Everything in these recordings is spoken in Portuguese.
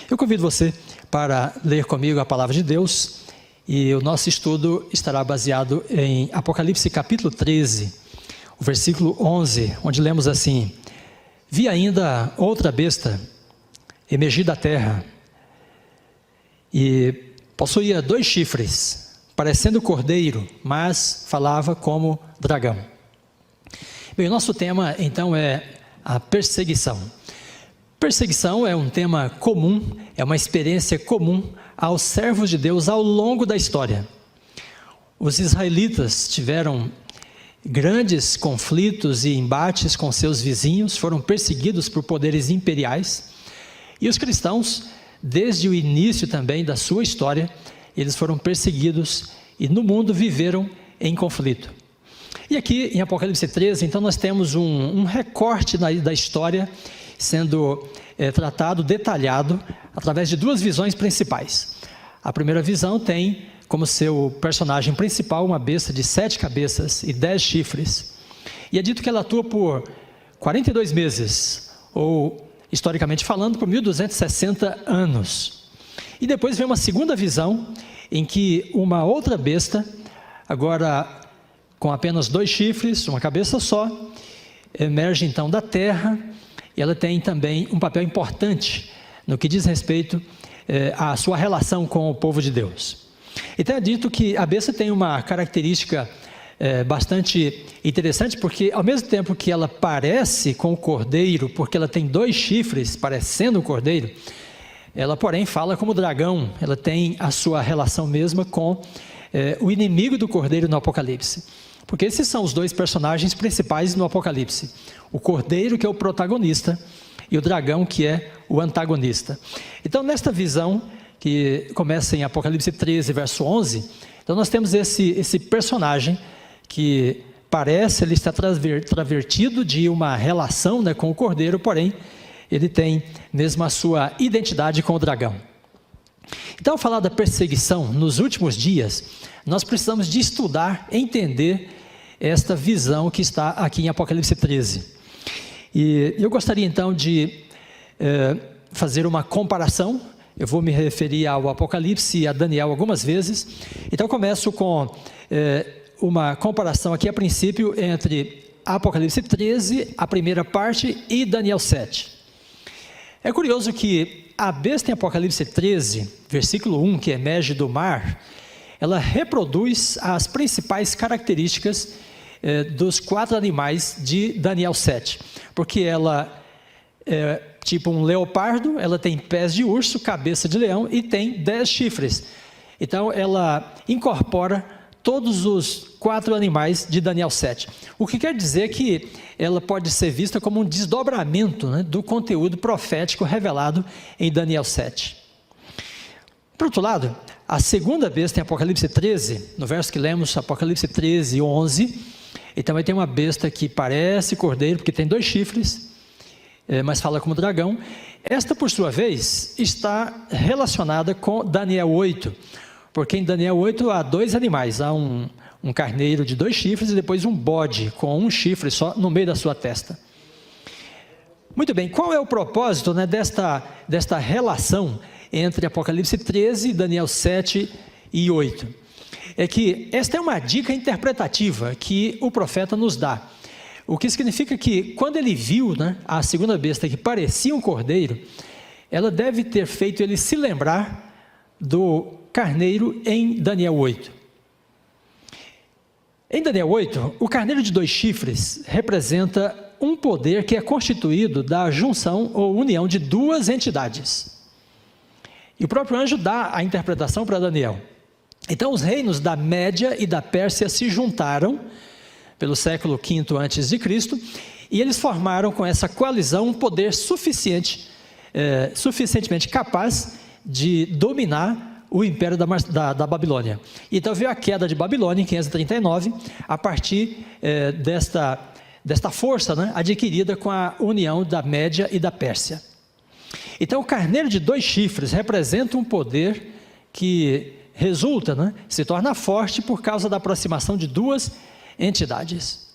Eu convido você para ler comigo a palavra de Deus e o nosso estudo estará baseado em Apocalipse capítulo 13, o versículo 11, onde lemos assim: Vi ainda outra besta emergir da terra e possuía 2 chifres, parecendo cordeiro, mas falava como dragão. Bem, o nosso tema então é a perseguição. Perseguição é um tema comum, é uma experiência comum aos servos de Deus ao longo da história. Os israelitas tiveram grandes conflitos e embates com seus vizinhos, foram perseguidos por poderes imperiais, e os cristãos, desde o início também da sua história, eles foram perseguidos e no mundo viveram em conflito. E aqui em Apocalipse 13, então nós temos um recorte da história sendo tratado, detalhado, através de 2 visões principais. A primeira visão tem como seu personagem principal uma besta de 7 cabeças e 10 chifres. E é dito que ela atua por 42 meses, ou historicamente falando, por 1260 anos. E depois vem uma segunda visão, em que uma outra besta, agora com apenas 2 chifres, uma cabeça só, emerge então da terra, e ela tem também um papel importante no que diz respeito à sua relação com o povo de Deus. Então é dito que a besta tem uma característica bastante interessante, porque ao mesmo tempo que ela parece com o cordeiro, porque ela tem 2 chifres parecendo o cordeiro, ela porém fala como dragão, ela tem a sua relação mesma com o inimigo do cordeiro no Apocalipse. Porque esses são os 2 personagens principais no Apocalipse. O cordeiro, que é o protagonista, e o dragão, que é o antagonista. Então, nesta visão, que começa em Apocalipse 13, verso 11, então nós temos esse personagem que parece, ele está travertido de uma relação, né, com o cordeiro, porém, ele tem mesmo a sua identidade com o dragão. Então, ao falar da perseguição nos últimos dias, nós precisamos de estudar, entender esta visão que está aqui em Apocalipse 13. E eu gostaria então de fazer uma comparação. Eu vou me referir ao Apocalipse e a Daniel algumas vezes. Então, eu começo com uma comparação aqui a princípio entre Apocalipse 13, a primeira parte, e Daniel 7. É curioso que a besta em Apocalipse 13, versículo 1, que emerge do mar, ela reproduz as principais características dos 4 animais de Daniel 7, porque ela é tipo um leopardo, ela tem pés de urso, cabeça de leão e tem 10 chifres. Então ela incorpora todos os 4 animais de Daniel 7, o que quer dizer que ela pode ser vista como um desdobramento, né, do conteúdo profético revelado em Daniel 7. Por outro lado, a segunda besta em Apocalipse 13, no verso que lemos, Apocalipse 13, 11, e também tem uma besta que parece cordeiro, porque tem 2 chifres, mas fala como dragão. Esta, por sua vez, está relacionada com Daniel 8, porque em Daniel 8 há 2 animais, há um carneiro de 2 chifres e depois um bode com 1 chifre só no meio da sua testa. Muito bem, qual é o propósito, né, desta relação entre Apocalipse 13, Daniel 7 e 8? É que esta é uma dica interpretativa que o profeta nos dá. O que significa que quando ele viu, né, a segunda besta que parecia um cordeiro, ela deve ter feito ele se lembrar do carneiro em Daniel 8. Em Daniel 8, o carneiro de 2 chifres representa um poder que é constituído da junção ou união de 2 entidades. E o próprio anjo dá a interpretação para Daniel. Então os reinos da Média e da Pérsia se juntaram pelo século V a.C. e eles formaram com essa coalizão um poder suficientemente capaz de dominar o império da Babilônia. Então veio a queda de Babilônia em 539, a partir desta força, né, adquirida com a união da Média e da Pérsia. Então o carneiro de 2 chifres representa um poder que resulta, né, se torna forte por causa da aproximação de 2 entidades,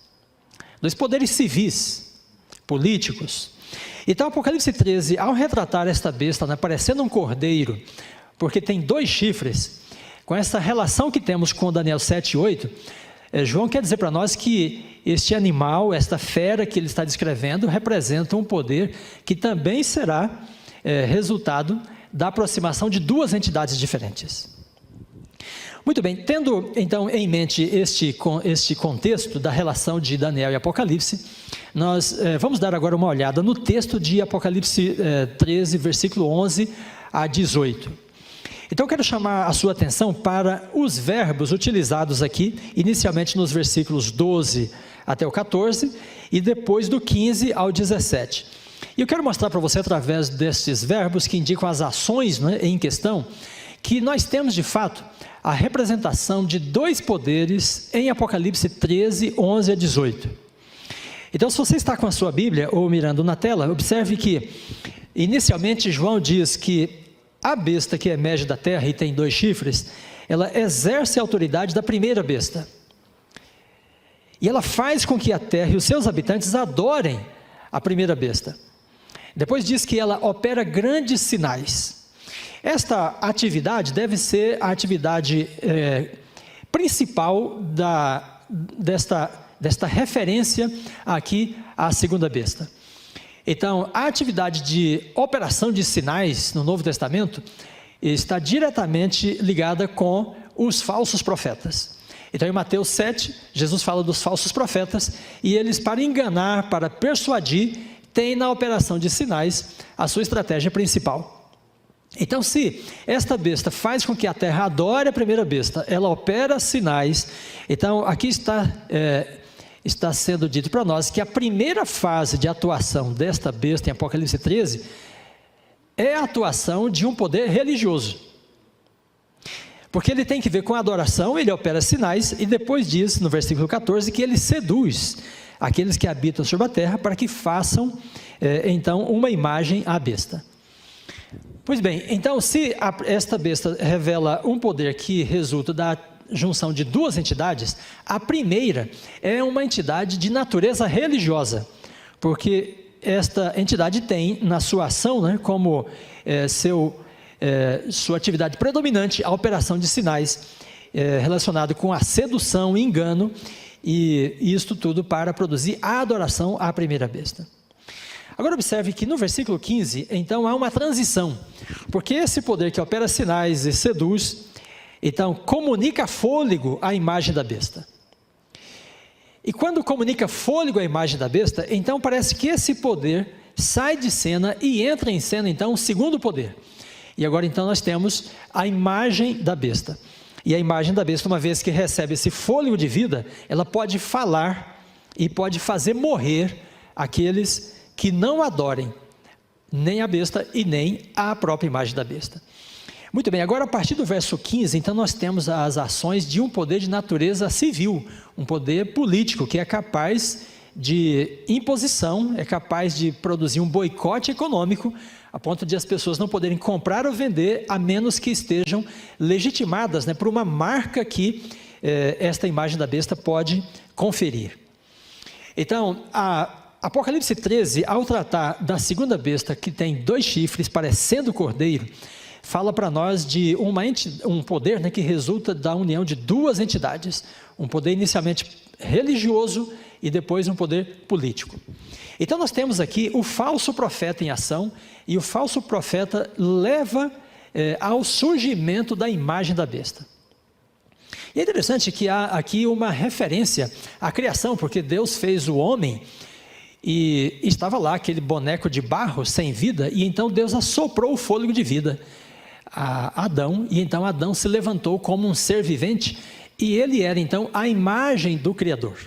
2 poderes civis, políticos. Então, Apocalipse 13, ao retratar esta besta, né, parecendo um cordeiro, porque tem 2 chifres, com essa relação que temos com Daniel 7 e 8, João quer dizer para nós que este animal, esta fera que ele está descrevendo, representa um poder que também será resultado da aproximação de 2 entidades diferentes. Muito bem, tendo então em mente este contexto da relação de Daniel e Apocalipse, nós vamos dar agora uma olhada no texto de Apocalipse 13, versículo 11 a 18. Então eu quero chamar a sua atenção para os verbos utilizados aqui, inicialmente nos versículos 12 até o 14 e depois do 15 ao 17. E eu quero mostrar para você, através destes verbos que indicam as ações, né, em questão, que nós temos de fato a representação de 2 poderes em Apocalipse 13, 11 a 18. Então, se você está com a sua Bíblia ou mirando na tela, observe que inicialmente João diz que a besta que emerge da terra e tem 2 chifres, ela exerce a autoridade da primeira besta. E ela faz com que a terra e os seus habitantes adorem a primeira besta. Depois diz que ela opera grandes sinais. Esta atividade deve ser a atividade principal desta referência aqui à segunda besta. Então, a atividade de operação de sinais no Novo Testamento está diretamente ligada com os falsos profetas. Então, em Mateus 7, Jesus fala dos falsos profetas, e eles, para enganar, para persuadir, têm na operação de sinais a sua estratégia principal. Então, se esta besta faz com que a terra adore a primeira besta, ela opera sinais. Então, aqui está sendo dito para nós que a primeira fase de atuação desta besta em Apocalipse 13 é a atuação de um poder religioso, porque ele tem que ver com a adoração, ele opera sinais, e depois diz no versículo 14 que ele seduz aqueles que habitam sobre a terra para que façam então uma imagem à besta. Pois bem, então se esta besta revela um poder que resulta da junção de 2 entidades, a primeira é uma entidade de natureza religiosa, porque esta entidade tem na sua ação, né, como sua atividade predominante, a operação de sinais relacionado com a sedução, engano, e isto tudo para produzir a adoração à primeira besta. Agora observe que no versículo 15, então há uma transição, porque esse poder que opera sinais e seduz, então comunica fôlego à imagem da besta. E quando comunica fôlego à imagem da besta, então parece que esse poder sai de cena e entra em cena então o segundo poder. E agora então nós temos a imagem da besta. E a imagem da besta, uma vez que recebe esse fôlego de vida, ela pode falar e pode fazer morrer aqueles que não adorem nem a besta e nem a própria imagem da besta. Muito bem, agora a partir do verso 15, então nós temos as ações de um poder de natureza civil, um poder político que é capaz de imposição, é capaz de produzir um boicote econômico, a ponto de as pessoas não poderem comprar ou vender, a menos que estejam legitimadas, né, por uma marca que esta imagem da besta pode conferir. Então, Apocalipse 13, ao tratar da segunda besta, que tem 2 chifres, parecendo cordeiro, fala para nós de um poder, né, que resulta da união de 2 entidades, um poder inicialmente religioso e depois um poder político. Então nós temos aqui o falso profeta em ação, e o falso profeta leva ao surgimento da imagem da besta. E é interessante que há aqui uma referência à criação, porque Deus fez o homem, e estava lá aquele boneco de barro sem vida, e então Deus assoprou o fôlego de vida a Adão, e então Adão se levantou como um ser vivente, e ele era então a imagem do Criador.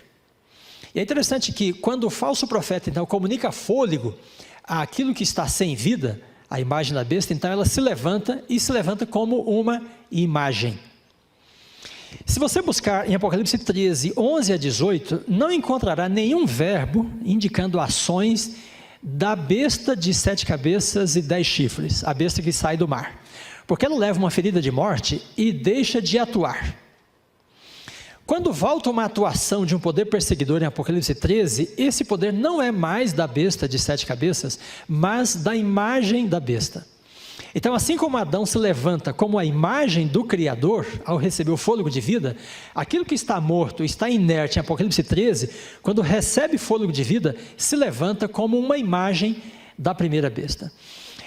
E é interessante que quando o falso profeta então comunica fôlego àquilo que está sem vida, a imagem da besta, então ela se levanta, e se levanta como uma imagem. Se você buscar em Apocalipse 13, 11 a 18, não encontrará nenhum verbo indicando ações da besta de 7 cabeças e 10 chifres, a besta que sai do mar, porque ela leva uma ferida de morte e deixa de atuar. Quando volta uma atuação de um poder perseguidor em Apocalipse 13, esse poder não é mais da besta de 7 cabeças, mas da imagem da besta. Então, assim como Adão se levanta como a imagem do Criador, ao receber o fôlego de vida, aquilo que está morto, está inerte em Apocalipse 13, quando recebe fôlego de vida, se levanta como uma imagem da primeira besta.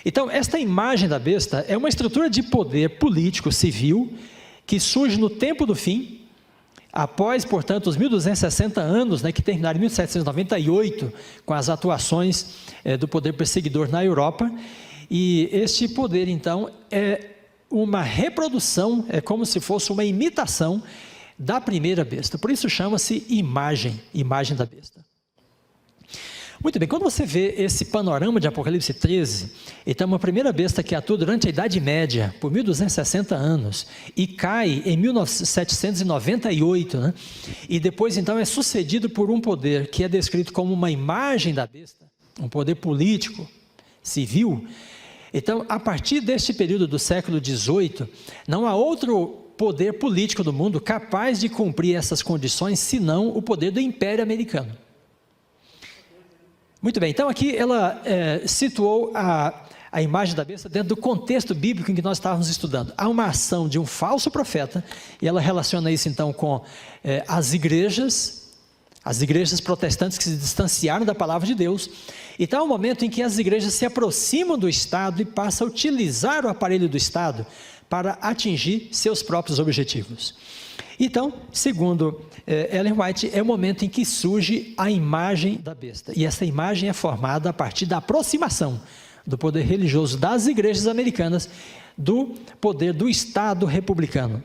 Então, esta imagem da besta é uma estrutura de poder político, civil, que surge no tempo do fim, após, portanto, os 1260 anos, que terminaram em 1798, com as atuações do poder perseguidor na Europa. E este poder, então, é uma reprodução, é como se fosse uma imitação da primeira besta. Por isso chama-se imagem da besta. Muito bem, quando você vê esse panorama de Apocalipse 13, então uma primeira besta que atua durante a Idade Média, por 1260 anos, e cai em 1798, e depois então é sucedido por um poder que é descrito como uma imagem da besta, um poder político, civil. Então, a partir deste período do século XVIII, não há outro poder político do mundo capaz de cumprir essas condições, senão o poder do Império Americano. Muito bem, então aqui ela situou a imagem da besta dentro do contexto bíblico em que nós estávamos estudando. Há uma ação de um falso profeta, e ela relaciona isso então com as igrejas protestantes que se distanciaram da palavra de Deus. Então, há um momento em que as igrejas se aproximam do Estado e passam a utilizar o aparelho do Estado para atingir seus próprios objetivos. Então, segundo Ellen White, é o momento em que surge a imagem da besta. E essa imagem é formada a partir da aproximação do poder religioso das igrejas americanas do poder do Estado republicano,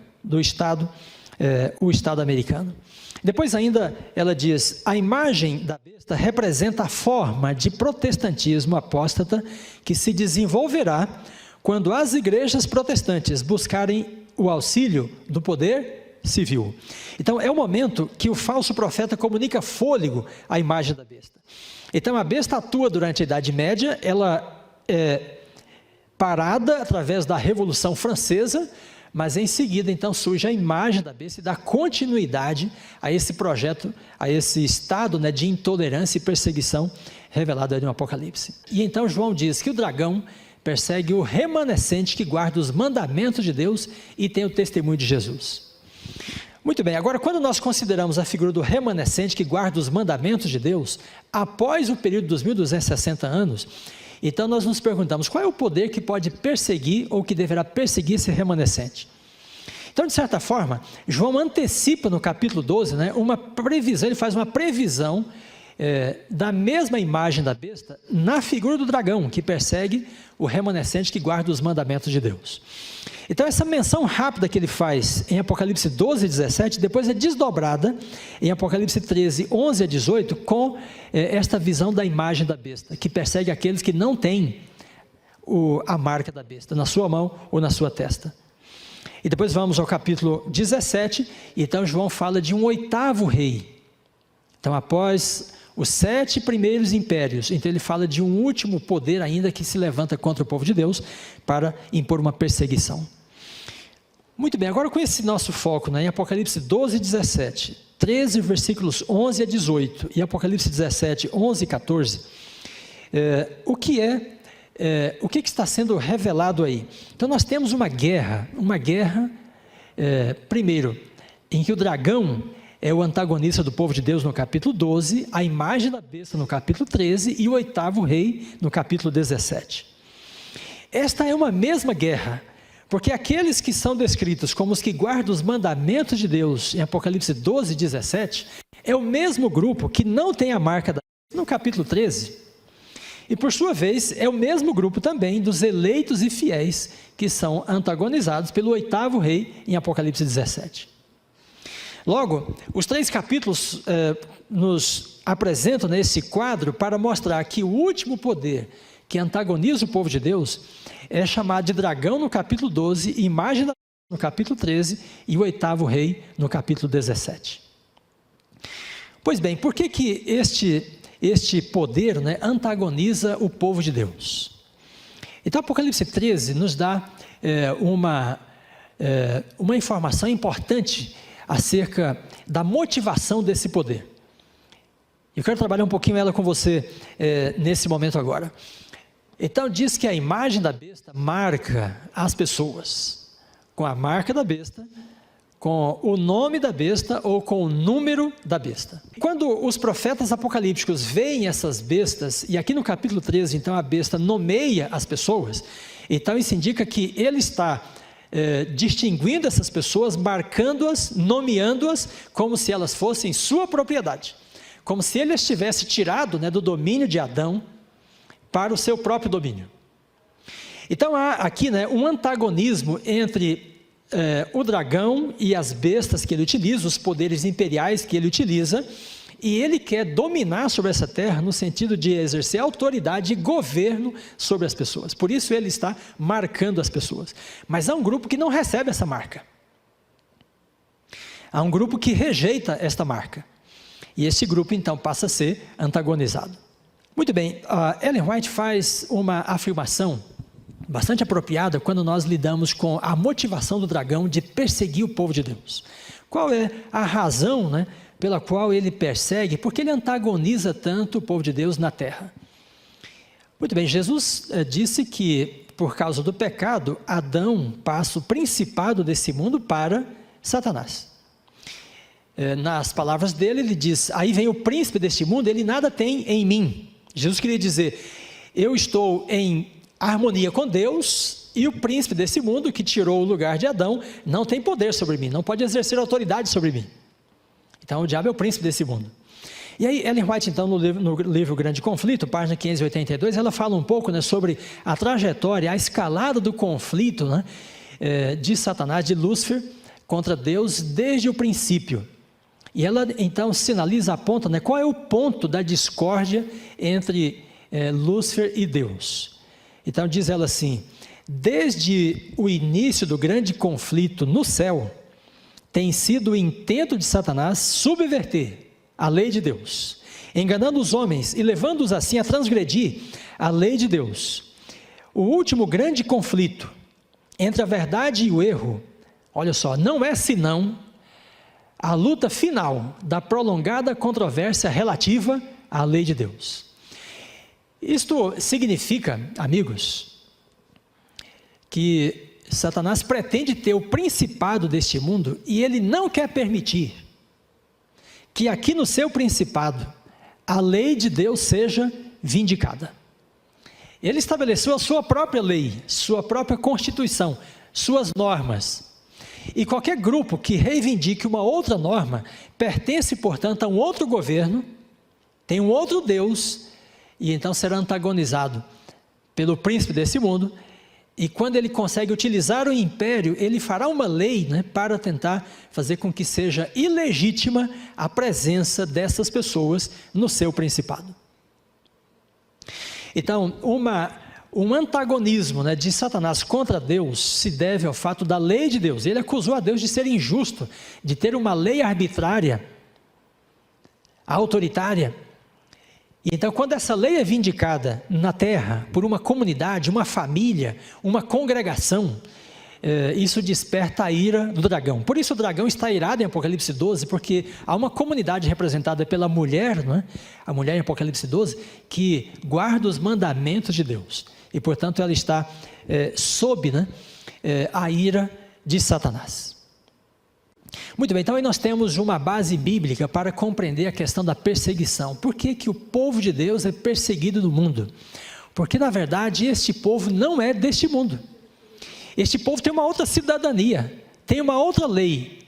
o Estado americano. Depois ainda ela diz, a imagem da besta representa a forma de protestantismo apóstata que se desenvolverá quando as igrejas protestantes buscarem o auxílio do poder civil. Então é o momento que o falso profeta comunica fôlego à imagem da besta. Então a besta atua durante a Idade Média, ela é parada através da Revolução Francesa, mas em seguida então surge a imagem da besta e dá continuidade a esse projeto, a esse estado de intolerância e perseguição revelado no Apocalipse. E então João diz que o dragão persegue o remanescente que guarda os mandamentos de Deus e tem o testemunho de Jesus. Muito bem, agora quando nós consideramos a figura do remanescente que guarda os mandamentos de Deus, após o período dos 1260 anos, então nós nos perguntamos, qual é o poder que pode perseguir ou que deverá perseguir esse remanescente? Então, de certa forma, João antecipa no capítulo 12, uma previsão, ele faz uma previsão da mesma imagem da besta na figura do dragão, que persegue o remanescente que guarda os mandamentos de Deus. Então, essa menção rápida que ele faz em Apocalipse 12 e 17, depois é desdobrada em Apocalipse 13, 11 a 18, com esta visão da imagem da besta, que persegue aqueles que não têm a marca da besta na sua mão ou na sua testa. E depois vamos ao capítulo 17, e então João fala de um 8º rei. Então, após os 7 primeiros impérios, então ele fala de um último poder ainda que se levanta contra o povo de Deus para impor uma perseguição. Muito bem, agora com esse nosso foco em Apocalipse 12 e 17, 13 versículos 11 a 18 e Apocalipse 17, 11 e 14, o que está sendo revelado aí? Então nós temos uma guerra, primeiro, em que o dragão é o antagonista do povo de Deus no capítulo 12, a imagem da besta no capítulo 13 e o 8º rei no capítulo 17. Esta é uma mesma guerra, porque aqueles que são descritos como os que guardam os mandamentos de Deus em Apocalipse 12 e 17, é o mesmo grupo que não tem a marca da besta no capítulo 13. E por sua vez, é o mesmo grupo também dos eleitos e fiéis que são antagonizados pelo 8º rei em Apocalipse 17. Logo, os 3 capítulos nos apresentam nesse quadro para mostrar que o último poder que antagoniza o povo de Deus é chamado de dragão no capítulo 12, imagem da no capítulo 13 e o 8º rei no capítulo 17. Pois bem, por que este poder antagoniza o povo de Deus? Então, Apocalipse 13 nos dá uma informação importante acerca da motivação desse poder. Eu quero trabalhar um pouquinho ela com você nesse momento agora. Então diz que a imagem da besta marca as pessoas, com a marca da besta, com o nome da besta ou com o número da besta. Quando os profetas apocalípticos veem essas bestas, e aqui no capítulo 13, então a besta nomeia as pessoas, então isso indica que ele está distinguindo essas pessoas, marcando-as, nomeando-as, como se elas fossem sua propriedade, como se ele as tivesse tirado do domínio de Adão para o seu próprio domínio. Então há aqui um antagonismo entre o dragão e as bestas que ele utiliza, os poderes imperiais que ele utiliza, e ele quer dominar sobre essa terra no sentido de exercer autoridade e governo sobre as pessoas. Por isso ele está marcando as pessoas. Mas há um grupo que não recebe essa marca. Há um grupo que rejeita esta marca. E esse grupo então passa a ser antagonizado. Muito bem, Ellen White faz uma afirmação bastante apropriada quando nós lidamos com a motivação do dragão de perseguir o povo de Deus. Qual é a razão, pela qual ele persegue? Porque ele antagoniza tanto o povo de Deus na terra. Muito bem, Jesus disse que por causa do pecado, Adão passa o principado desse mundo para Satanás. Nas palavras dele, ele diz, aí vem o príncipe deste mundo, ele nada tem em mim. Jesus queria dizer, eu estou em harmonia com Deus, e o príncipe desse mundo, que tirou o lugar de Adão, não tem poder sobre mim, não pode exercer autoridade sobre mim. Então o diabo é o príncipe desse mundo. E aí Ellen White, então, no livro Grande Conflito, página 582, ela fala um pouco sobre a trajetória, a escalada do conflito de Satanás, de Lúcifer, contra Deus desde o princípio. E ela então sinaliza, aponta qual é o ponto da discórdia entre Lúcifer e Deus. Então diz ela assim, desde o início do grande conflito no céu, tem sido o intento de Satanás subverter a lei de Deus, enganando os homens e levando-os assim a transgredir a lei de Deus. O último grande conflito entre a verdade e o erro, olha só, não é senão a luta final da prolongada controvérsia relativa à lei de Deus. Isto significa, amigos, que Satanás pretende ter o principado deste mundo e ele não quer permitir que aqui no seu principado a lei de Deus seja vindicada. Ele estabeleceu a sua própria lei, sua própria constituição, suas normas. E qualquer grupo que reivindique uma outra norma pertence, portanto, a um outro governo, tem um outro Deus, e então será antagonizado pelo príncipe desse mundo, e quando ele consegue utilizar o império, ele fará uma lei para tentar fazer com que seja ilegítima a presença dessas pessoas no seu principado. Então, um antagonismo de Satanás contra Deus se deve ao fato da lei de Deus. Ele acusou a Deus de ser injusto, de ter uma lei arbitrária, autoritária. E então, quando essa lei é vindicada na terra por uma comunidade, uma família, uma congregação, isso desperta a ira do dragão. Por isso o dragão está irado em Apocalipse 12, porque há uma comunidade representada pela mulher, a mulher em Apocalipse 12, que guarda os mandamentos de Deus. E portanto ela está sob a ira de Satanás. Muito bem, então aí nós temos uma base bíblica para compreender a questão da perseguição. Por que que o povo de Deus é perseguido no mundo? Porque na verdade este povo não é deste mundo. Este povo tem uma outra cidadania, tem uma outra lei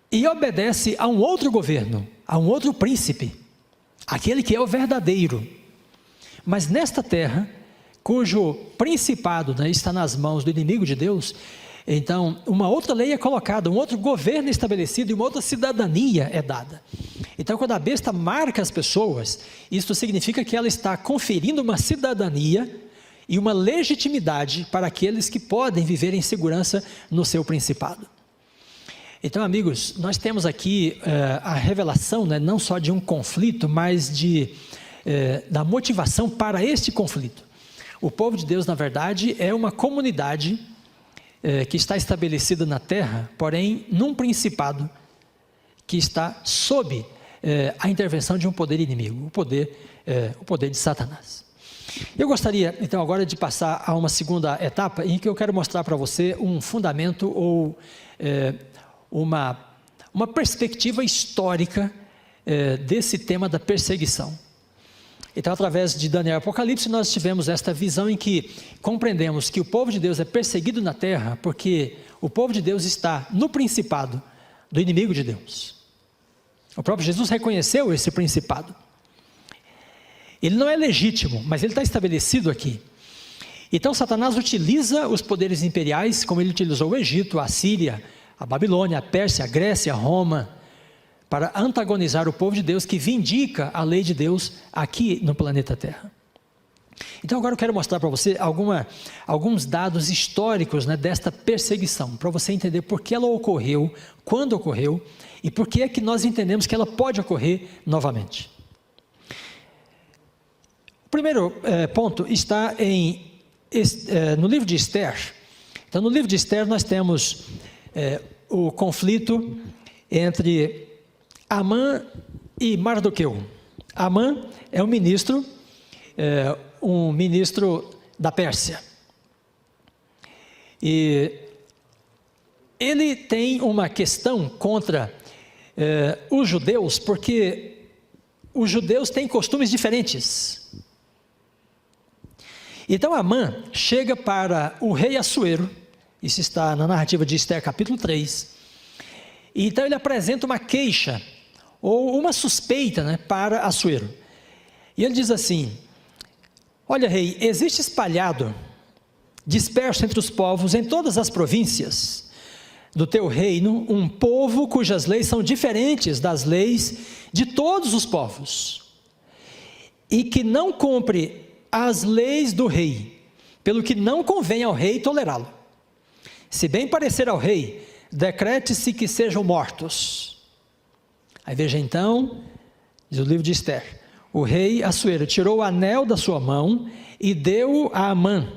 e obedece a um outro governo, a um outro príncipe, aquele que é o verdadeiro. Mas nesta terra, cujo principado está nas mãos do inimigo de Deus, então uma outra lei é colocada, um outro governo estabelecido e uma outra cidadania é dada. Então quando a besta marca as pessoas, isso significa que ela está conferindo uma cidadania e uma legitimidade para aqueles que podem viver em segurança no seu principado. Então amigos, nós temos aqui a revelação não só de um conflito, mas da motivação para este conflito. O povo de Deus na verdade é uma comunidade que está estabelecida na terra, porém num principado que está sob a intervenção de um poder inimigo, o poder de Satanás. Eu gostaria, então, agora de passar a uma segunda etapa em que eu quero mostrar para você um fundamento ou uma perspectiva histórica desse tema da perseguição. Então, através de Daniel e Apocalipse, nós tivemos esta visão em que compreendemos que o povo de Deus é perseguido na terra porque o povo de Deus está no principado do inimigo de Deus. O próprio Jesus reconheceu esse principado. Ele não é legítimo, mas ele está estabelecido aqui. Então, Satanás utiliza os poderes imperiais, como ele utilizou o Egito, a Síria, a Babilônia, a Pérsia, a Grécia, Roma, para antagonizar o povo de Deus que vindica a lei de Deus aqui no planeta Terra. Então agora eu quero mostrar para você alguns dados históricos, né, desta perseguição, para você entender por que ela ocorreu, quando ocorreu e por que é que nós entendemos que ela pode ocorrer novamente. O primeiro ponto está no livro de Esther. Então no livro de Esther nós temos o conflito entre Amã e Mardoqueu. Amã é um ministro da Pérsia. E ele tem uma questão contra os judeus, porque os judeus têm costumes diferentes. Então Amã chega para o rei Assuero, isso está na narrativa de Esther capítulo 3, e então ele apresenta uma queixa, ou uma suspeita, né, para Assuero. E ele diz assim: olha rei, existe espalhado, disperso entre os povos, em todas as províncias do teu reino, um povo cujas leis são diferentes das leis de todos os povos, e que não cumpre as leis do rei, pelo que não convém ao rei tolerá-lo. Se bem parecer ao rei, decrete-se que sejam mortos. Aí veja então, diz o livro de Esther, o rei Assuero tirou o anel da sua mão e deu-o a Amã,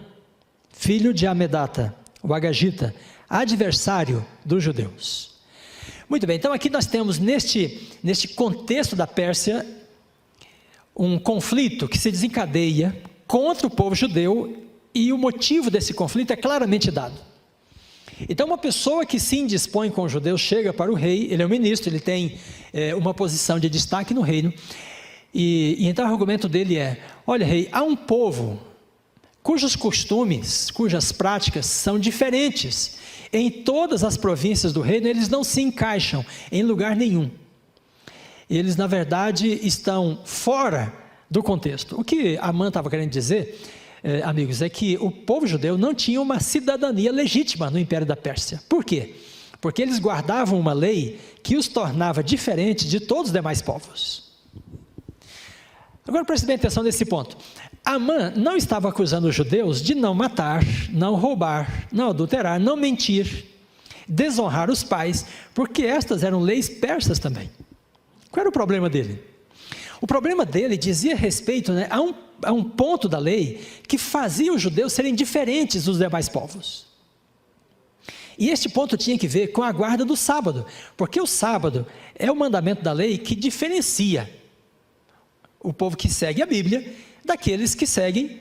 filho de Amedata, o Agagita, adversário dos judeus. Muito bem, então aqui nós temos neste contexto da Pérsia, um conflito que se desencadeia contra o povo judeu, e o motivo desse conflito é claramente dado. Então uma pessoa que se indispõe com os judeus chega para o rei, ele é um ministro, ele tem uma posição de destaque no reino, e então o argumento dele é: olha rei, há um povo cujos costumes, cujas práticas são diferentes em todas as províncias do reino, eles não se encaixam em lugar nenhum. Eles na verdade estão fora do contexto. O que Amã estava querendo dizer, amigos, é que o povo judeu não tinha uma cidadania legítima no Império da Pérsia. Por quê? Porque eles guardavam uma lei que os tornava diferentes de todos os demais povos. Agora preste bem atenção nesse ponto. Amã não estava acusando os judeus de não matar, não roubar, não adulterar, não mentir, desonrar os pais, porque estas eram leis persas também. Qual era o problema dele? O problema dele dizia respeito, né, a um ponto da lei que fazia os judeus serem diferentes dos demais povos. E este ponto tinha que ver com a guarda do sábado, porque o sábado é o mandamento da lei que diferencia o povo que segue a Bíblia daqueles que seguem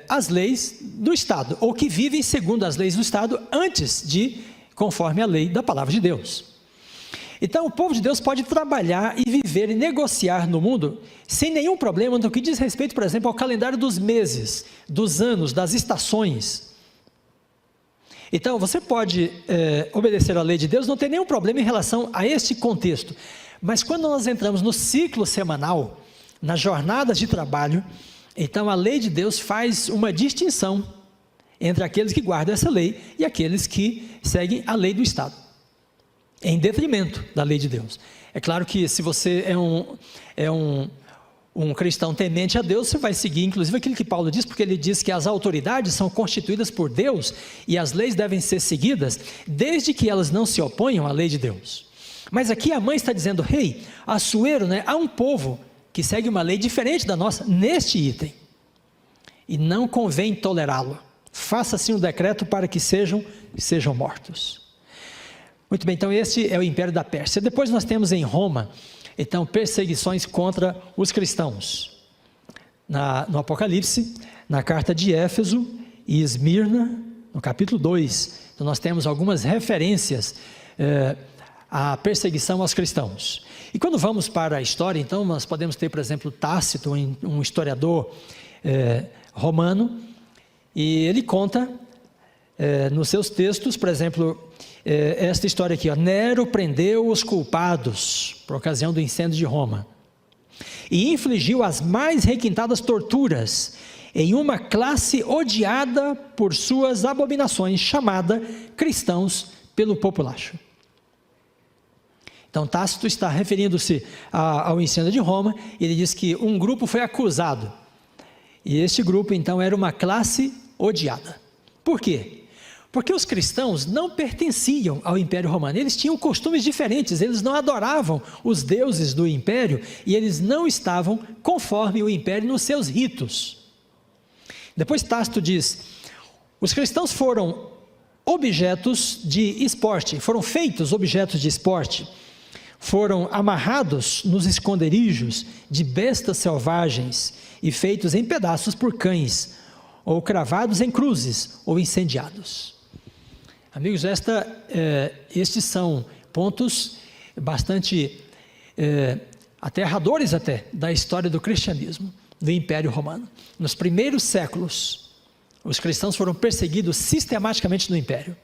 as leis do Estado, ou que vivem segundo as leis do Estado antes de conforme a lei da palavra de Deus. Então o povo de Deus pode trabalhar e viver e negociar no mundo sem nenhum problema no que diz respeito, por exemplo, ao calendário dos meses, dos anos, das estações. Então você pode obedecer à lei de Deus, não tem nenhum problema em relação a este contexto. Mas quando nós entramos no ciclo semanal, nas jornadas de trabalho, então a lei de Deus faz uma distinção entre aqueles que guardam essa lei e aqueles que seguem a lei do Estado, em detrimento da lei de Deus. É claro que se você é um cristão temente a Deus, você vai seguir inclusive aquilo que Paulo diz, porque ele diz que as autoridades são constituídas por Deus e as leis devem ser seguidas desde que elas não se oponham à lei de Deus. Mas aqui a mãe está dizendo: rei, Assuero, né, há um povo que segue uma lei diferente da nossa neste item, e não convém tolerá-lo. Faça assim um decreto para que sejam mortos. Muito bem, então esse é o Império da Pérsia. Depois nós temos em Roma, então, perseguições contra os cristãos. No Apocalipse, na carta de Éfeso e Esmirna, no capítulo 2, então nós temos algumas referências à perseguição aos cristãos. E quando vamos para a história, então, nós podemos ter, por exemplo, Tácito, um historiador romano, e ele conta nos seus textos, por exemplo, esta história aqui, ó, Nero prendeu os culpados por ocasião do incêndio de Roma e infligiu as mais requintadas torturas em uma classe odiada por suas abominações, chamada cristãos pelo populacho. Então Tácito está referindo-se ao incêndio de Roma, e ele diz que um grupo foi acusado, e este grupo então era uma classe odiada. Por quê? Porque os cristãos não pertenciam ao Império Romano, eles tinham costumes diferentes, eles não adoravam os deuses do Império, e eles não estavam conforme o Império nos seus ritos. Depois Tácito diz, os cristãos foram objetos de esporte, foram feitos objetos de esporte, foram amarrados nos esconderijos de bestas selvagens e feitos em pedaços por cães, ou cravados em cruzes, ou incendiados. Amigos, estes são pontos bastante aterradores até, da história do cristianismo, do Império Romano. Nos primeiros séculos, os cristãos foram perseguidos sistematicamente no Império.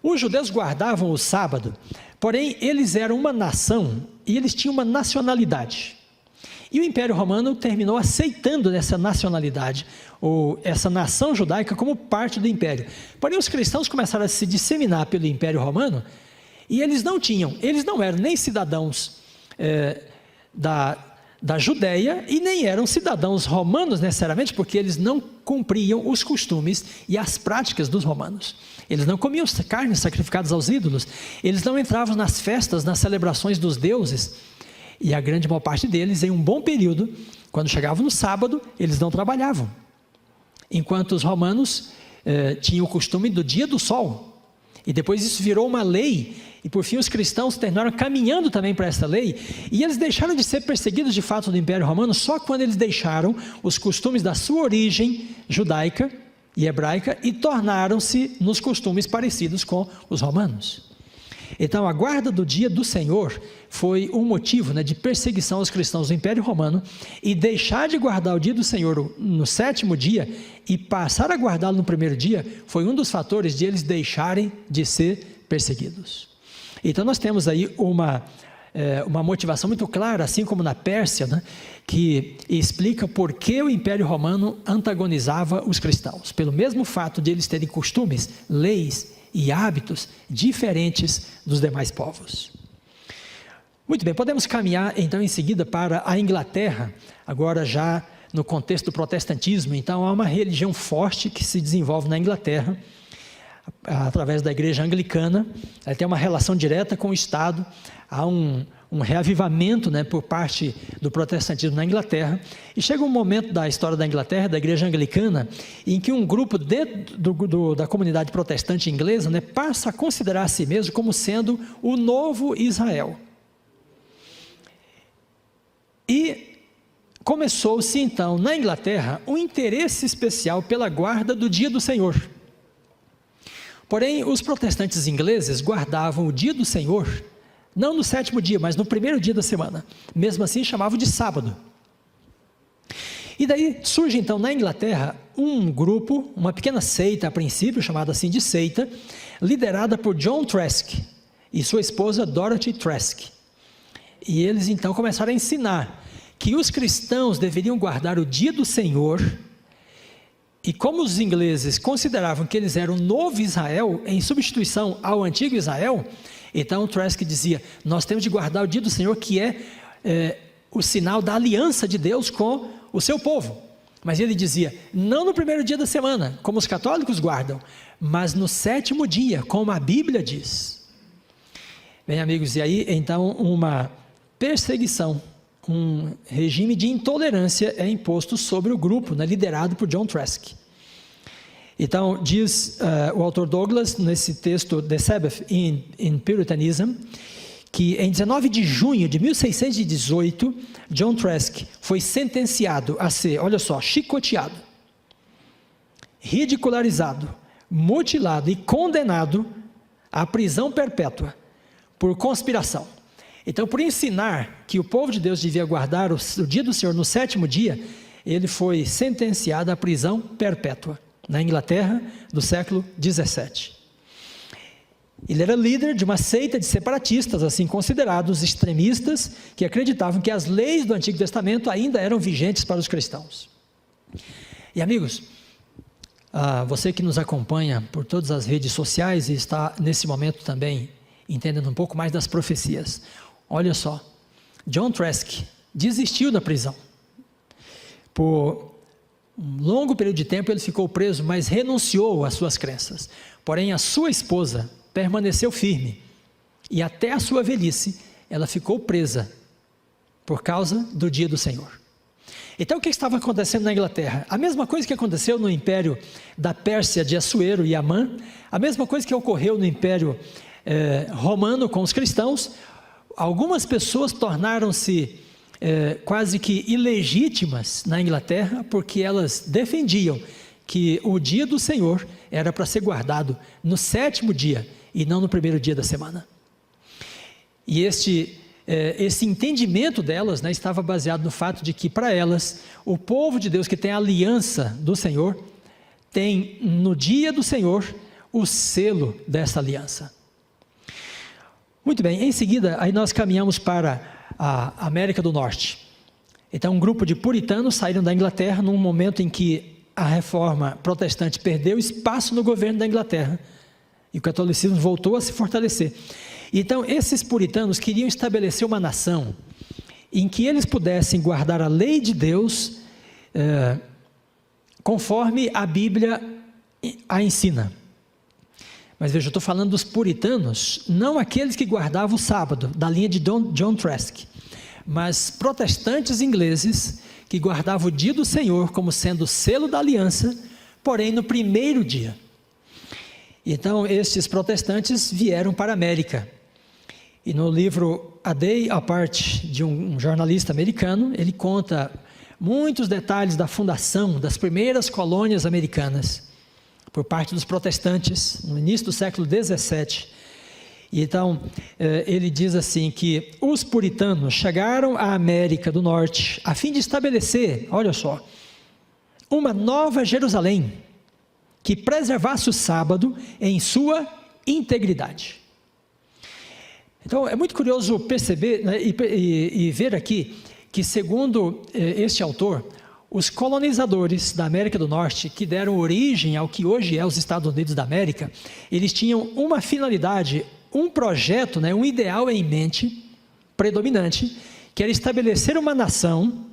Os judeus guardavam o sábado, porém eles eram uma nação e eles tinham uma nacionalidade. E o Império Romano terminou aceitando essa nacionalidade, ou essa nação judaica, como parte do Império. Porém, os cristãos começaram a se disseminar pelo Império Romano, e eles não eram nem cidadãos da Judéia, e nem eram cidadãos romanos necessariamente, porque eles não cumpriam os costumes e as práticas dos romanos. Eles não comiam carnes sacrificadas aos ídolos, eles não entravam nas festas, nas celebrações dos deuses, e a grande maior parte deles, em um bom período, quando chegavam no sábado, eles não trabalhavam. Enquanto os romanos tinham o costume do dia do sol. E depois isso virou uma lei, e por fim os cristãos terminaram caminhando também para essa lei, e eles deixaram de ser perseguidos de fato do Império Romano só quando eles deixaram os costumes da sua origem judaica e hebraica e tornaram-se nos costumes parecidos com os romanos. Então a guarda do dia do Senhor foi um motivo de perseguição aos cristãos do Império Romano, e deixar de guardar o dia do Senhor no 7º dia e passar a guardá-lo no 1º dia foi um dos fatores de eles deixarem de ser perseguidos. Então nós temos aí uma motivação muito clara, assim como na Pérsia, que explica por que o Império Romano antagonizava os cristãos, pelo mesmo fato de eles terem costumes, leis e hábitos diferentes dos demais povos. Muito bem, podemos caminhar então em seguida para a Inglaterra, agora já no contexto do protestantismo. Então há uma religião forte que se desenvolve na Inglaterra, através da igreja anglicana. Ela tem uma relação direta com o Estado, há um reavivamento por parte do protestantismo na Inglaterra, e chega um momento da história da Inglaterra, da igreja anglicana, em que um grupo da comunidade protestante inglesa passa a considerar a si mesmo como sendo o novo Israel. E começou-se então na Inglaterra um interesse especial pela guarda do dia do Senhor. Porém, os protestantes ingleses guardavam o dia do Senhor não no 7º dia, mas no 1º dia da semana. Mesmo assim, chamavam de sábado. E daí surge então na Inglaterra um grupo, uma pequena seita a princípio, chamada assim de seita, liderada por John Trask e sua esposa Dorothy Trask. E eles então começaram a ensinar que os cristãos deveriam guardar o dia do Senhor, e como os ingleses consideravam que eles eram o novo Israel, em substituição ao antigo Israel, então o Trask dizia, nós temos de guardar o dia do Senhor, que é o sinal da aliança de Deus com o seu povo. Mas ele dizia, não no 1º dia da semana, como os católicos guardam, mas no 7º dia, como a Bíblia diz. Bem, amigos, e aí então uma perseguição, um regime de intolerância é imposto sobre o grupo, liderado por John Trask. Então, diz o autor Douglas, nesse texto, The Sabbath in Puritanism, que em 19 de junho de 1618, John Trask foi sentenciado a ser, olha só, chicoteado, ridicularizado, mutilado e condenado à prisão perpétua por conspiração. Então, por ensinar que o povo de Deus devia guardar o dia do Senhor no 7º dia, ele foi sentenciado à prisão perpétua, na Inglaterra do século 17. Ele era líder de uma seita de separatistas, assim considerados extremistas, que acreditavam que as leis do Antigo Testamento ainda eram vigentes para os cristãos. E amigos, você que nos acompanha por todas as redes sociais e está nesse momento também entendendo um pouco mais das profecias, olha só, John Trask desistiu da prisão. Por um longo período de tempo ele ficou preso, mas renunciou às suas crenças. Porém, a sua esposa permaneceu firme, e até a sua velhice, ela ficou presa, por causa do dia do Senhor. Então, o que estava acontecendo na Inglaterra? A mesma coisa que aconteceu no império da Pérsia de Assuero e Amã, a mesma coisa que ocorreu no império romano com os cristãos. Algumas pessoas tornaram-se quase que ilegítimas na Inglaterra, porque elas defendiam que o dia do Senhor era para ser guardado no 7º dia, e não no 1º dia da semana. E esse entendimento delas, estava baseado no fato de que, para elas, o povo de Deus que tem a aliança do Senhor, tem no dia do Senhor o selo dessa aliança. Muito bem, em seguida, aí nós caminhamos para a América do Norte. Então, um grupo de puritanos saíram da Inglaterra num momento em que a reforma protestante perdeu espaço no governo da Inglaterra, e o catolicismo voltou a se fortalecer. Então, esses puritanos queriam estabelecer uma nação em que eles pudessem guardar a lei de Deus conforme a Bíblia a ensina. Mas veja, eu estou falando dos puritanos, não aqueles que guardavam o sábado, da linha de John Trask, mas protestantes ingleses que guardavam o dia do Senhor como sendo o selo da aliança, porém no 1º dia. Então, estes protestantes vieram para a América. E no livro A Day Apart, de um jornalista americano, ele conta muitos detalhes da fundação das primeiras colônias americanas, por parte dos protestantes, no início do século 17. E então, ele diz assim, que os puritanos chegaram à América do Norte, a fim de estabelecer, olha só, uma nova Jerusalém, que preservasse o sábado em sua integridade. Então, é muito curioso perceber, e ver aqui, que segundo este autor, os colonizadores da América do Norte, que deram origem ao que hoje é os Estados Unidos da América, eles tinham uma finalidade, um projeto, um ideal em mente, predominante, que era estabelecer uma nação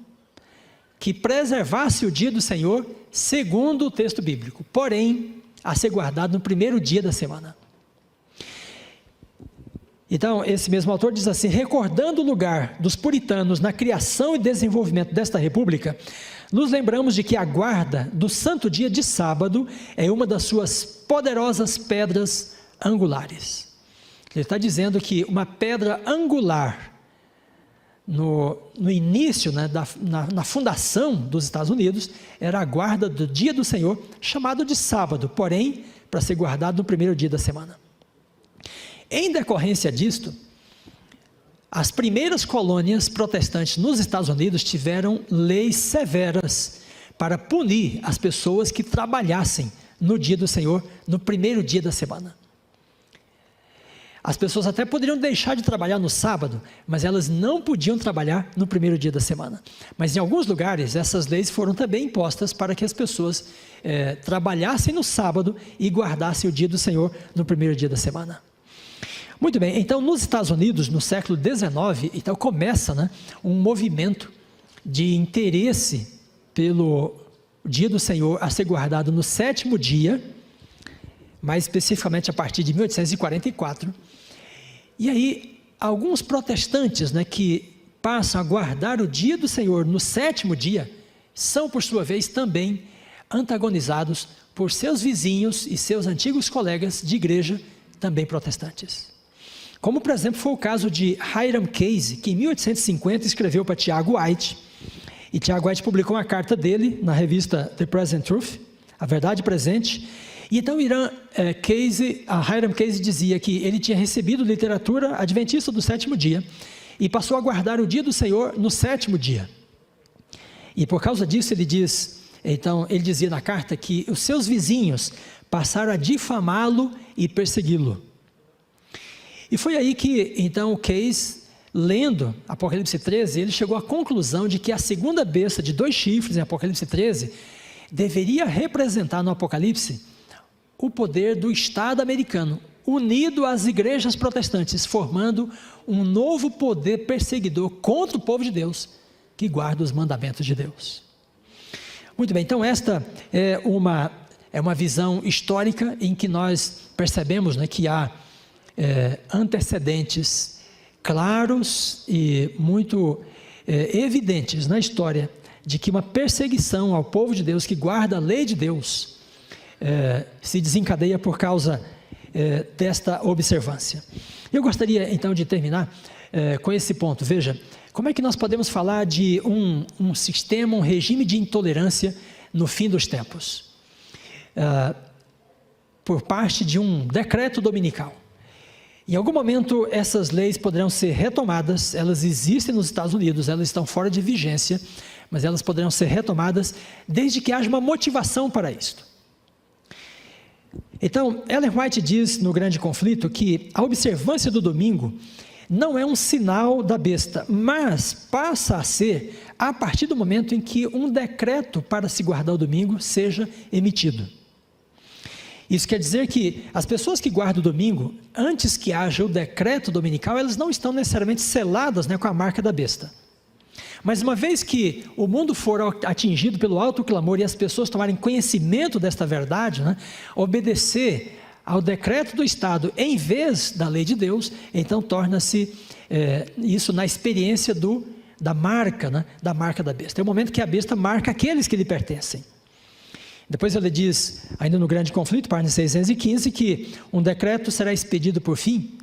que preservasse o dia do Senhor, segundo o texto bíblico, porém, a ser guardado no 1º dia da semana. Então, esse mesmo autor diz assim, recordando o lugar dos puritanos na criação e desenvolvimento desta república, nos lembramos de que a guarda do santo dia de sábado é uma das suas poderosas pedras angulares. Ele está dizendo que uma pedra angular no início, na fundação dos Estados Unidos, era a guarda do dia do Senhor, chamado de sábado, porém, para ser guardado no 1º dia da semana. Em decorrência disto, as primeiras colônias protestantes nos Estados Unidos tiveram leis severas para punir as pessoas que trabalhassem no dia do Senhor, no 1º dia da semana. As pessoas até poderiam deixar de trabalhar no sábado, mas elas não podiam trabalhar no 1º dia da semana. Mas em alguns lugares, essas leis foram também impostas para que as pessoas trabalhassem no sábado e guardassem o dia do Senhor no 1º dia da semana. Muito bem, então nos Estados Unidos, no século XIX, então começa um movimento de interesse pelo dia do Senhor a ser guardado no 7º dia, mais especificamente a partir de 1844, e aí alguns protestantes que passam a guardar o dia do Senhor no 7º dia, são por sua vez também antagonizados por seus vizinhos e seus antigos colegas de igreja, também protestantes. Como, por exemplo, foi o caso de Hiram Case, que em 1850 escreveu para Tiago White, e Tiago White publicou uma carta dele na revista The Present Truth, A Verdade Presente, e então Hiram Case dizia que ele tinha recebido literatura adventista do sétimo dia, e passou a guardar o dia do Senhor no sétimo dia. E por causa disso ele dizia na carta que os seus vizinhos passaram a difamá-lo e persegui-lo. E foi aí que, então, o Case, lendo Apocalipse 13, ele chegou à conclusão de que a segunda besta de 2 chifres, em Apocalipse 13, deveria representar no Apocalipse o poder do Estado americano, unido às igrejas protestantes, formando um novo poder perseguidor contra o povo de Deus, que guarda os mandamentos de Deus. Muito bem, então esta é uma visão histórica em que nós percebemos, né, que há antecedentes claros e muito evidentes na história de que uma perseguição ao povo de Deus que guarda a lei de Deus se desencadeia por causa desta observância. Eu gostaria então de terminar com esse ponto. Veja, como é que nós podemos falar de um sistema, um regime de intolerância no fim dos tempos? Por parte de um decreto dominical. Em algum momento essas leis poderão ser retomadas, elas existem nos Estados Unidos, elas estão fora de vigência, mas elas poderão ser retomadas desde que haja uma motivação para isto. Então, Ellen White diz no Grande Conflito que a observância do domingo não é um sinal da besta, mas passa a ser a partir do momento em que um decreto para se guardar o domingo seja emitido. Isso quer dizer que as pessoas que guardam o domingo, antes que haja o decreto dominical, elas não estão necessariamente seladas, né, com a marca da besta. Mas uma vez que o mundo for atingido pelo alto clamor e as pessoas tomarem conhecimento desta verdade, né, obedecer ao decreto do Estado em vez da lei de Deus, então torna-se isso na experiência da marca, né, da marca da besta. É o momento que a besta marca aqueles que lhe pertencem. Depois ele diz, ainda no Grande Conflito, página 615, que um decreto será expedido por fim,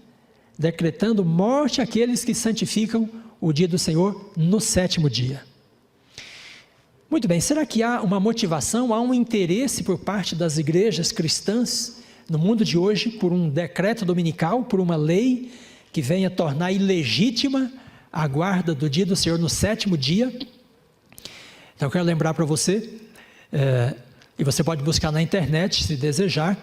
decretando morte àqueles que santificam o dia do Senhor no sétimo dia. Muito bem, será que há uma motivação, há um interesse por parte das igrejas cristãs no mundo de hoje por um decreto dominical, por uma lei que venha tornar ilegítima a guarda do dia do Senhor no sétimo dia? Então eu quero lembrar para você, e você pode buscar na internet, se desejar,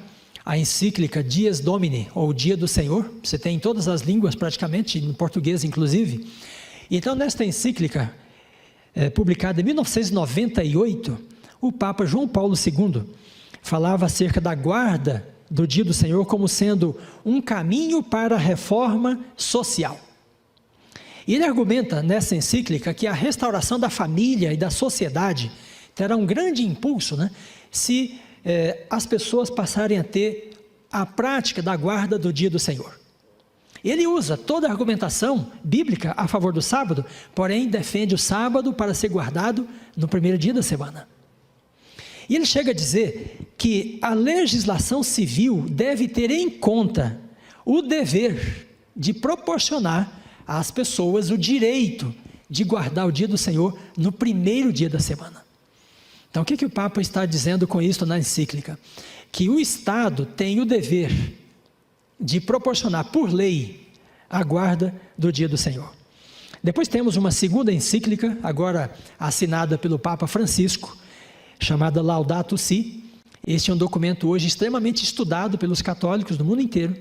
a encíclica Dies Domini, ou Dia do Senhor. Você tem em todas as línguas praticamente, no português inclusive. E então nesta encíclica, publicada em 1998, o Papa João Paulo II falava acerca da guarda do Dia do Senhor como sendo um caminho para a reforma social. E ele argumenta nessa encíclica que a restauração da família e da sociedade terá um grande impulso, né, se as pessoas passarem a ter a prática da guarda do dia do Senhor. Ele usa toda a argumentação bíblica a favor do sábado, porém defende o sábado para ser guardado no primeiro dia da semana. E ele chega a dizer que a legislação civil deve ter em conta o dever de proporcionar às pessoas o direito de guardar o dia do Senhor no primeiro dia da semana. Então, o que o Papa está dizendo com isso na encíclica? Que o Estado tem o dever de proporcionar por lei a guarda do dia do Senhor. Depois temos uma segunda encíclica, agora assinada pelo Papa Francisco, chamada Laudato Si. Este é um documento hoje extremamente estudado pelos católicos do mundo inteiro.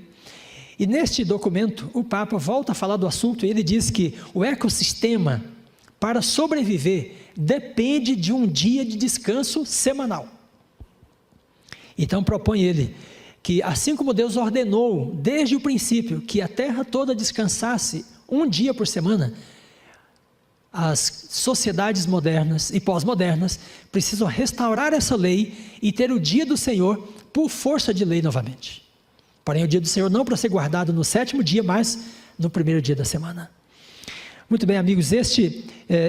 E neste documento, o Papa volta a falar do assunto e ele diz que o ecossistema, para sobreviver, depende de um dia de descanso semanal. Então propõe ele que, assim como Deus ordenou desde o princípio que a terra toda descansasse um dia por semana, as sociedades modernas e pós-modernas precisam restaurar essa lei e ter o dia do Senhor por força de lei novamente. Porém, o dia do Senhor não para ser guardado no sétimo dia, mas no primeiro dia da semana. Muito bem, amigos,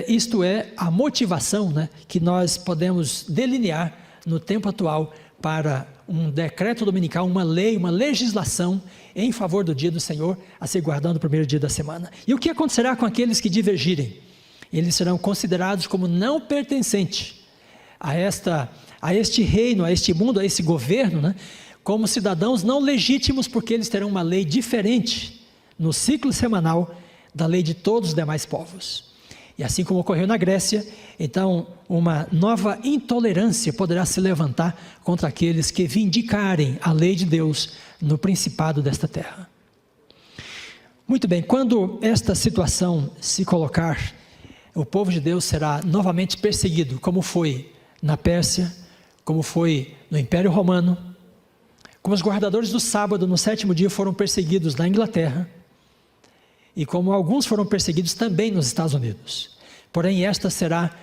isto é a motivação, né, que nós podemos delinear no tempo atual para um decreto dominical, uma lei, uma legislação em favor do dia do Senhor, a ser guardado no primeiro dia da semana. E o que acontecerá com aqueles que divergirem? Eles serão considerados como não pertencentes a este reino, a este mundo, a esse governo, né? Como cidadãos não legítimos, porque eles terão uma lei diferente no ciclo semanal da lei de todos os demais povos. E assim como ocorreu na Grécia, então uma nova intolerância poderá se levantar contra aqueles que vindicarem a lei de Deus no principado desta terra. Muito bem, quando esta situação se colocar, o povo de Deus será novamente perseguido, como foi na Pérsia, como foi no Império Romano, como os guardadores do sábado no 7º dia foram perseguidos na Inglaterra, e como alguns foram perseguidos também nos Estados Unidos. Porém, esta será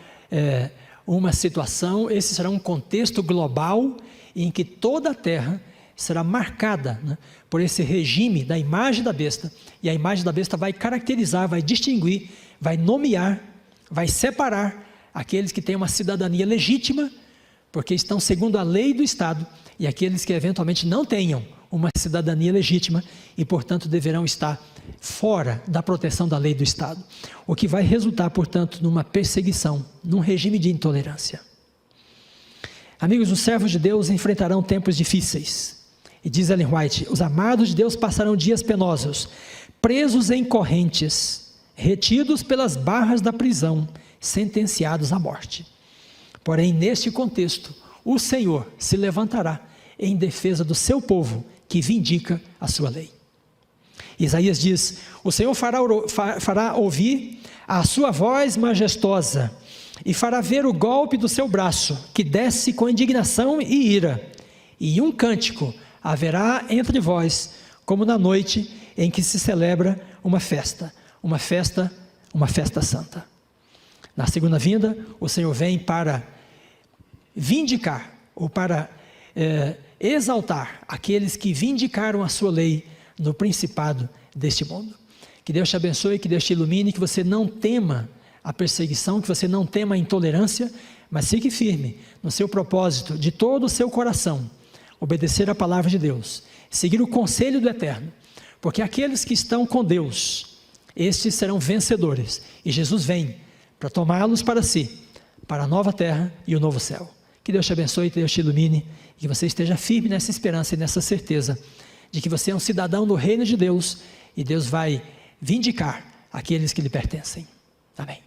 uma situação, esse será um contexto global em que toda a terra será marcada, né, por esse regime da imagem da besta, e a imagem da besta vai caracterizar, vai distinguir, vai nomear, vai separar aqueles que têm uma cidadania legítima, porque estão segundo a lei do Estado, e aqueles que eventualmente não tenham uma cidadania legítima e, portanto, deverão estar fora da proteção da lei do Estado. O que vai resultar, portanto, numa perseguição, num regime de intolerância. Amigos, os servos de Deus enfrentarão tempos difíceis. E diz Ellen White, os amados de Deus passarão dias penosos, presos em correntes, retidos pelas barras da prisão, sentenciados à morte. Porém, neste contexto, o Senhor se levantará em defesa do seu povo, que vindica a sua lei. Isaías diz, o Senhor fará ouvir a sua voz majestosa, e fará ver o golpe do seu braço, que desce com indignação e ira, e um cântico haverá entre vós, como na noite em que se celebra uma festa santa. Na segunda vinda, o Senhor vem para vindicar, ou para exaltar aqueles que vindicaram a sua lei no principado deste mundo. Que Deus te abençoe, que Deus te ilumine, que você não tema a perseguição, que você não tema a intolerância, mas fique firme no seu propósito, de todo o seu coração, obedecer a palavra de Deus, seguir o conselho do Eterno, porque aqueles que estão com Deus, estes serão vencedores, e Jesus vem para tomá-los para si, para a nova terra e o novo céu. Que Deus te abençoe, que Deus te ilumine, e que você esteja firme nessa esperança e nessa certeza, de que você é um cidadão do reino de Deus, e Deus vai vindicar aqueles que lhe pertencem. Amém.